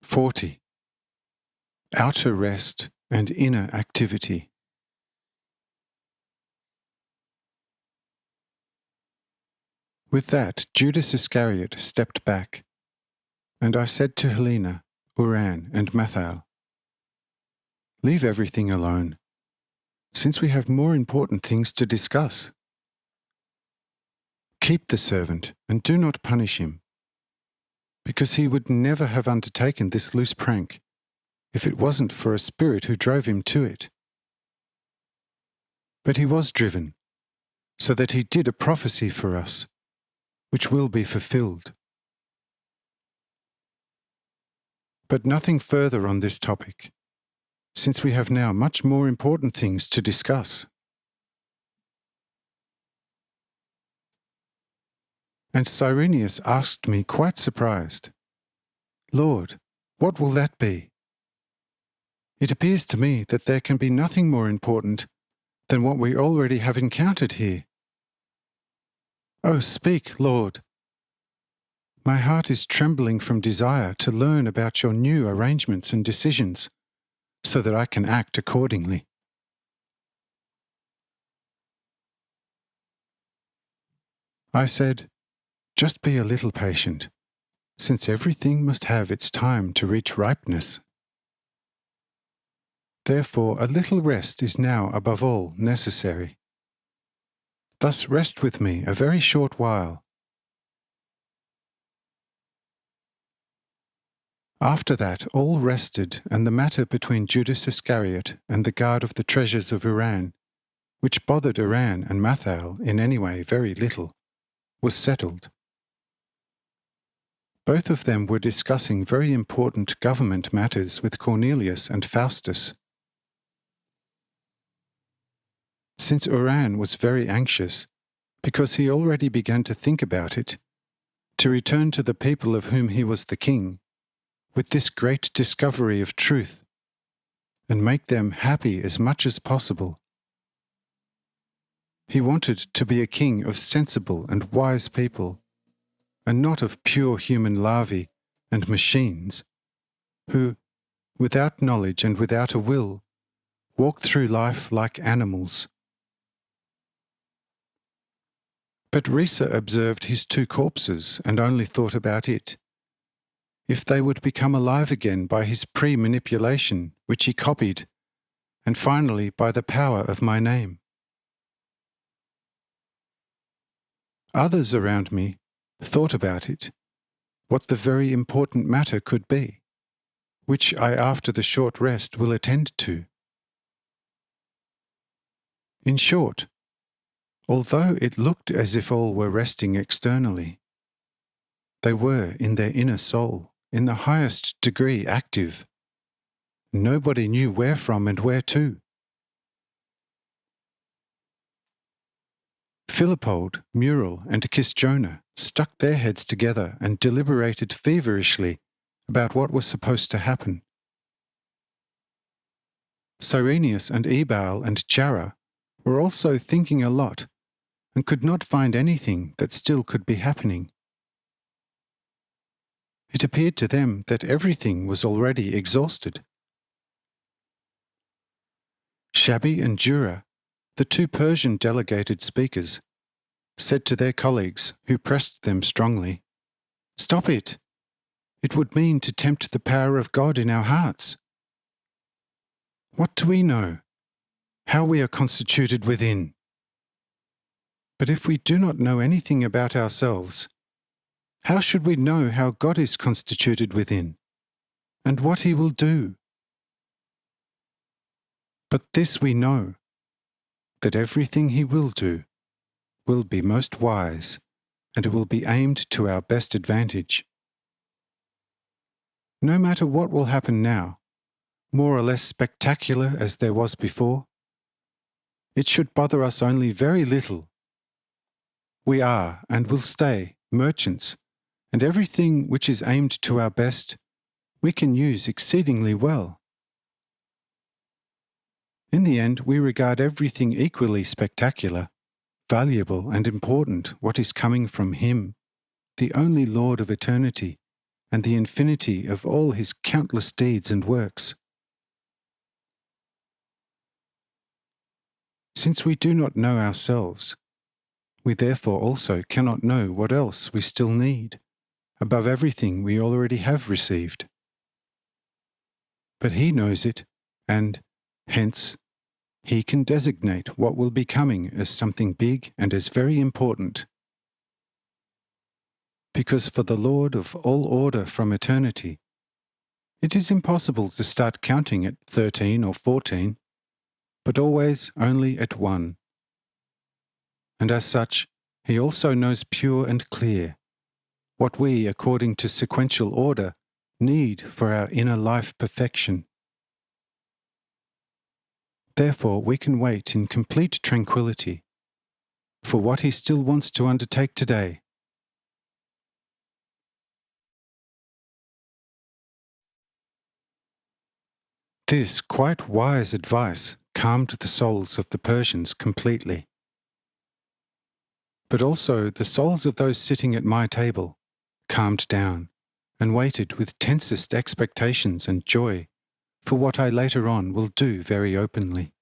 40. Outer rest and inner activity. With that, Judas Iscariot stepped back, and I said to Helena, Uran, and Mathael, "Leave everything alone, since we have more important things to discuss. Keep the servant and do not punish him, because he would never have undertaken this loose prank if it wasn't for a spirit who drove him to it. But he was driven, so that he did a prophecy for us, which will be fulfilled. But nothing further on this topic, since we have now much more important things to discuss." And Cyrenius asked me, quite surprised, "Lord, what will that be? It appears to me that there can be nothing more important than what we already have encountered here." "Oh, speak, Lord. My heart is trembling from desire to learn about your new arrangements and decisions, so that I can act accordingly." I said, "Just be a little patient, since everything must have its time to reach ripeness. Therefore, a little rest is now above all necessary. Thus rest with me a very short while." After that, all rested, and the matter between Judas Iscariot and the guard of the treasures of Uran, which bothered Uran and Mathael in any way very little, was settled. Both of them were discussing very important government matters with Cornelius and Faustus. Since Uran was very anxious, because he already began to think about it, to return to the people of whom he was the king, with this great discovery of truth, and make them happy as much as possible. He wanted to be a king of sensible and wise people, and not of pure human larvae and machines, who, without knowledge and without a will, walk through life like animals. But Risa observed his 2 corpses and only thought about it. If they would become alive again by his pre-manipulation, which he copied, and finally by the power of my name. Others around me thought about it, what the very important matter could be, which I after the short rest will attend to. In short, although it looked as if all were resting externally, they were in their inner soul, in the highest degree active. Nobody knew where from and where to. Philippold, Muriel, and Kisjona stuck their heads together and deliberated feverishly about what was supposed to happen. Cyrenius and Ebal and Jara were also thinking a lot and could not find anything that still could be happening. It appeared to them that everything was already exhausted. Shabi and Jura, the 2 Persian delegated speakers, said to their colleagues, who pressed them strongly, "Stop it! It would mean to tempt the power of God in our hearts. What do we know? How we are constituted within? But if we do not know anything about ourselves, how should we know how God is constituted within, and what He will do? But this we know, that everything He will do will be most wise, and it will be aimed to our best advantage. No matter what will happen now, more or less spectacular as there was before, it should bother us only very little. We are, and will stay, merchants, and everything which is aimed to our best, we can use exceedingly well. In the end, we regard everything equally spectacular, valuable and important what is coming from Him, the only Lord of eternity, and the infinity of all his countless deeds and works. Since we do not know ourselves, we therefore also cannot know what else we still need, above everything we already have received. But he knows it, and, hence, he can designate what will be coming as something big and as very important. Because for the Lord of all order from eternity, it is impossible to start counting at 13 or 14, but always only at 1. And as such, he also knows pure and clear what we, according to sequential order, need for our inner life perfection. Therefore, we can wait in complete tranquility for what he still wants to undertake today. This quite wise advice calmed the souls of the Persians completely. But also the souls of those sitting at my table calmed down and waited with tensest expectations and joy for what I later on will do very openly.